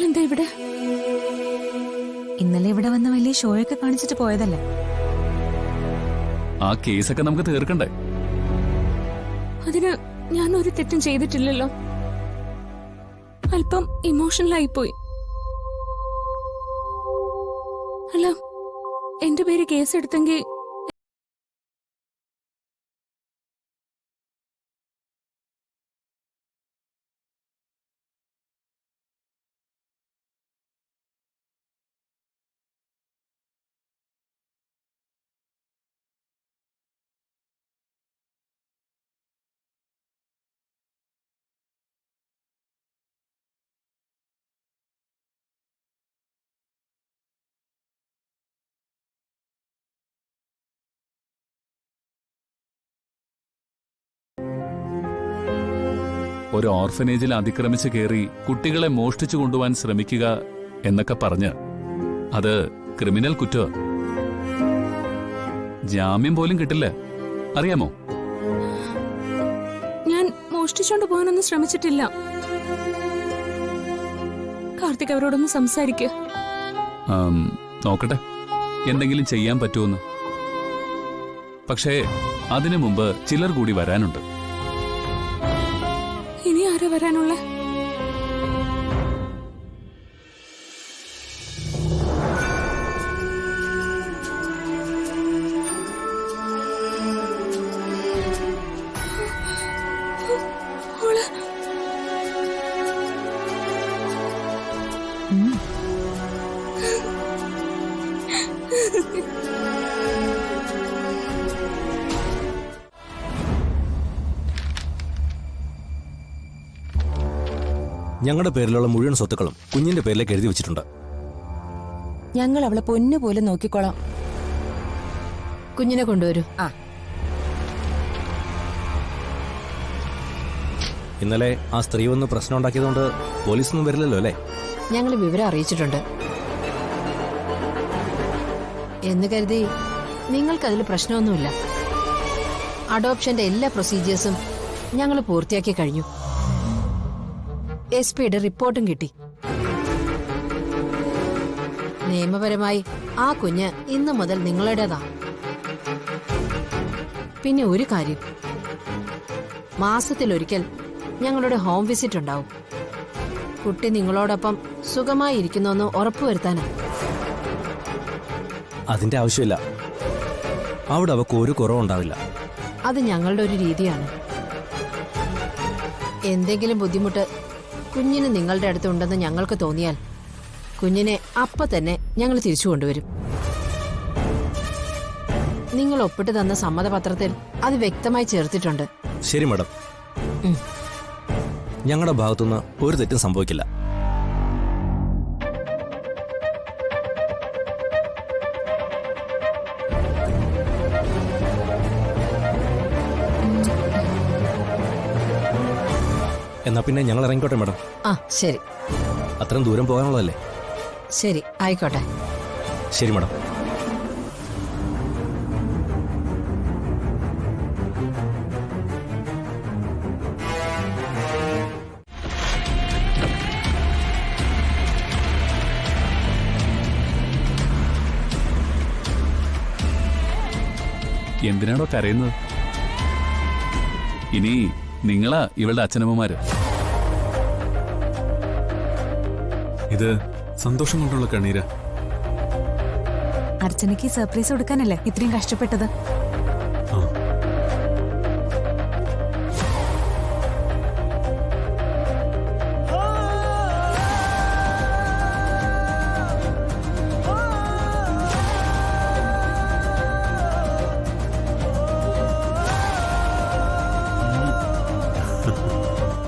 എന്താ ഇവിടെ? ഇന്നലെ ഇവിടെ വന്ന വലിയ ഷോയൊക്കെ കാണിച്ചിട്ട് പോയതല്ലേ. ആ കേസൊക്കെ നമുക്ക് തീർക്കണ്ടേ? അതിന് ഞാൻ ഒരു തെറ്റും ചെയ്തിട്ടില്ലല്ലോ. അല്പം ഇമോഷണൽ ആയിപ്പോയി. അല്ല, എന്റെ പേര് കേസെടുത്തെങ്കിൽ ഒരു ഓർഫനേജിൽ അതിക്രമിച്ച് കയറി കുട്ടികളെ മോഷ്ടിച്ചു കൊണ്ടുപോകാൻ ശ്രമിക്കുക എന്നൊക്കെ പറഞ്ഞ് അത് ക്രിമിനൽ കുറ്റം. ജാമ്യം പോലും കിട്ടില്ല, അറിയാമോ? ഞാൻ മോഷ്ടിച്ചോണ്ട് പോകാനൊന്നും ശ്രമിച്ചിട്ടില്ല. കാർത്തിക് അവരോടൊന്ന് സംസാരിക്കുക. നോക്കട്ടെ എന്തെങ്കിലും ചെയ്യാൻ പറ്റുമെന്ന്. പക്ഷേ അതിനു മുമ്പ് ചിലർ കൂടി വരാനുണ്ട്. ഇനി ആരാ വരാനുള്ള? ഞങ്ങളുടെ പേരിലുള്ള മുഴുവൻ സ്വത്തുക്കളും കുഞ്ഞിന്റെ പേരിലേക്ക് എഴുതി വെച്ചിട്ടുണ്ട്. ഞങ്ങൾ അവളെ പൊന്നുപോലെ നോക്കിക്കോളാം. കുഞ്ഞിനെ കൊണ്ടുവരൂ. ഇന്നലെ ആ സ്ത്രീ വന്ന് പ്രശ്നം ഉണ്ടാക്കിയതുകൊണ്ട് പോലീസൊന്നും വരില്ലല്ലോ അല്ലേ? ഞങ്ങൾ വിവരം അറിയിച്ചിട്ടുണ്ട് എന്ന് കരുതി നിങ്ങൾക്കതിൽ പ്രശ്നമൊന്നുമില്ല. അഡോപ്ഷന്റെ എല്ലാ പ്രൊസീജിയേഴ്സും ഞങ്ങൾ പൂർത്തിയാക്കി കഴിഞ്ഞു. SP-യുടെ റിപ്പോർട്ടും കിട്ടി. നിയമപരമായി ആ കുഞ്ഞ് ഇന്നു മുതൽ നിങ്ങളുടേതാ. പിന്നെ ഒരു കാര്യം, മാസത്തിലൊരിക്കൽ ഞങ്ങളുടെ ഹോം വിസിറ്റ് ഉണ്ടാവും. കുട്ടി നിങ്ങളോടൊപ്പം സുഖമായി ഇരിക്കുന്നുവെന്ന് ഉറപ്പുവരുത്താനാ. അതിന്റെ ആവശ്യമില്ല. അവിടെ അവക്ക് ഒരു കുറവുണ്ടാവില്ല. അത് ഞങ്ങളുടെ ഒരു രീതിയാണ്. എന്തെങ്കിലും ബുദ്ധിമുട്ട് കുഞ്ഞിന് നിങ്ങളുടെ അടുത്തുണ്ടെന്ന് ഞങ്ങൾക്ക് തോന്നിയാൽ കുഞ്ഞിനെ അപ്പ തന്നെ ഞങ്ങൾ തിരിച്ചു കൊണ്ടുവരും. നിങ്ങൾ ഒപ്പിട്ട് തന്ന സമ്മതപത്രത്തിൽ അത് വ്യക്തമായി ചേർത്തിട്ടുണ്ട്. ശരി മാഡം, ഞങ്ങളുടെ ഭാഗത്തുനിന്ന് ഒരു തെറ്റും സംഭവിക്കില്ല. എന്നാ പിന്നെ ഞങ്ങൾ ഇറങ്ങിക്കോട്ടെ മാഡം. ശരി. അത്രയും ദൂരം പോകാനുള്ളതല്ലേ? ശരി, ആയിക്കോട്ടെ. ശരി മാഡം. എന്തിനാണോ കരയുന്നത്? ഇനി നിങ്ങളാ ഇവളുടെ അച്ഛനമ്മമാര്. ഇത് സന്തോഷം കൊണ്ടുള്ള കണ്ണീരാ. അർച്ചനയ്ക്ക് സർപ്രൈസ് കൊടുക്കാനല്ലേ ഇത്രയും കഷ്ടപ്പെട്ടത്.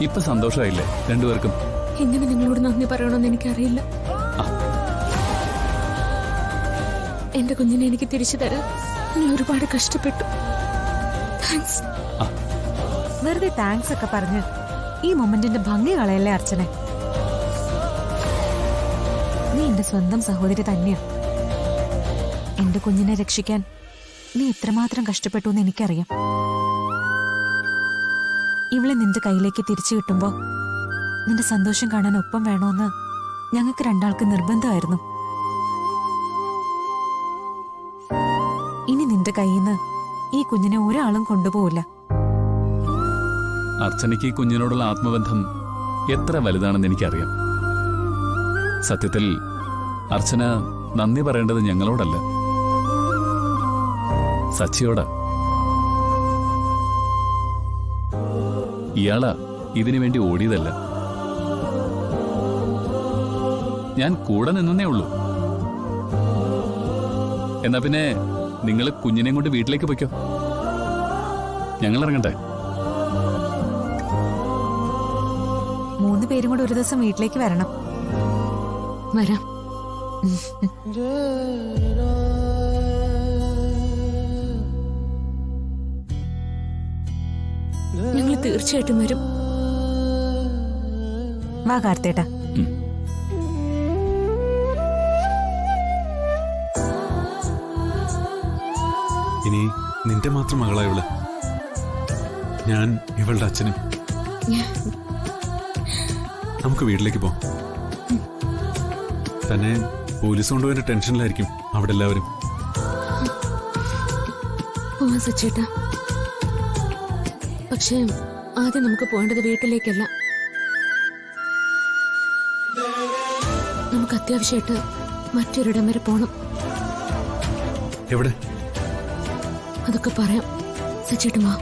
ഇപ്പൊ സന്തോഷമായില്ലേ രണ്ടുപേർക്കും? എങ്ങനെ നിങ്ങളോട് നന്ദി പറയണമെന്ന് എനിക്കറിയില്ല. എന്റെ കുഞ്ഞിനെ എനിക്ക് തിരിച്ചു തരാൻ ഞാൻ ഒരുപാട് കഷ്ടപ്പെട്ടു. താങ്ക്സ്. വെറുതെ താങ്ക്സ് ഒക്കെ പറഞ്ഞ് ഈ മൊമെന്റിന്റെ ഭംഗി കളയല്ലേ അർച്ചന. നീ എന്റെ സ്വന്തം സഹോദരി തന്നെയാ. എന്റെ കുഞ്ഞിനെ രക്ഷിക്കാൻ നീ എത്രമാത്രം കഷ്ടപ്പെട്ടു എന്ന് എനിക്കറിയാം. ഇവളെ നിന്റെ കയ്യിലേക്ക് തിരിച്ചു കിട്ടുമ്പോ നിന്റെ സന്തോഷം കാണാൻ ഒപ്പം വേണോന്ന് ഞങ്ങൾക്ക് രണ്ടാൾക്ക് നിർബന്ധമായിരുന്നു. ഇനി നിന്റെ കയ്യിൽ നിന്ന് ഈ കുഞ്ഞിനെ ഒരാളും കൊണ്ടുപോവില്ല. അർച്ചനയ്ക്ക് ഈ കുഞ്ഞിനോടുള്ള ആത്മബന്ധം എത്ര വലുതാണെന്ന് എനിക്കറിയാം. സത്യത്തിൽ അർച്ചന നന്ദി പറയേണ്ടത് ഞങ്ങളോടല്ല, സച്ചിയോടാ. ഇയാളാ ഇതിനു വേണ്ടി ഓടിയതല്ല. ഞാൻ കൂടെ നിന്നേ ഉള്ളൂ. എന്നാ പിന്നെ നിങ്ങൾ കുഞ്ഞിനെയും കൊണ്ട് വീട്ടിലേക്ക് പൊയ്ക്കോ, ഞങ്ങൾ ഇറങ്ങട്ടെ. 3 പേരും കൂടെ ഒരു ദിവസം വീട്ടിലേക്ക് വരണം. വരാം. ഞങ്ങൾ തീർച്ചയായിട്ടും വരും. വാ കാർത്തേട്ടാ. ഇനി നിന്റെ മാത്രം മകളാ ഇവള്. ഞാൻ ഇവളുടെ അച്ഛനും. നമുക്ക് വീട്ടിലേക്ക് പോവാം. തന്നെ പോലീസ് കൊണ്ടുപോയതിന്റെ ടെൻഷനിലായിരിക്കും അവിടെ എല്ലാവരും. പോവാൻ സച്ചേട്ടാ. പക്ഷേ ആദ്യം നമുക്ക് പോകേണ്ടത് വീട്ടിലേക്കല്ല. നമുക്ക് അത്യാവശ്യമായിട്ട് മറ്റൊരിടം വരെ പോണം. എവിടെ? അതൊക്കെ പറയാം. സച്ചേട്ടൻ വാ.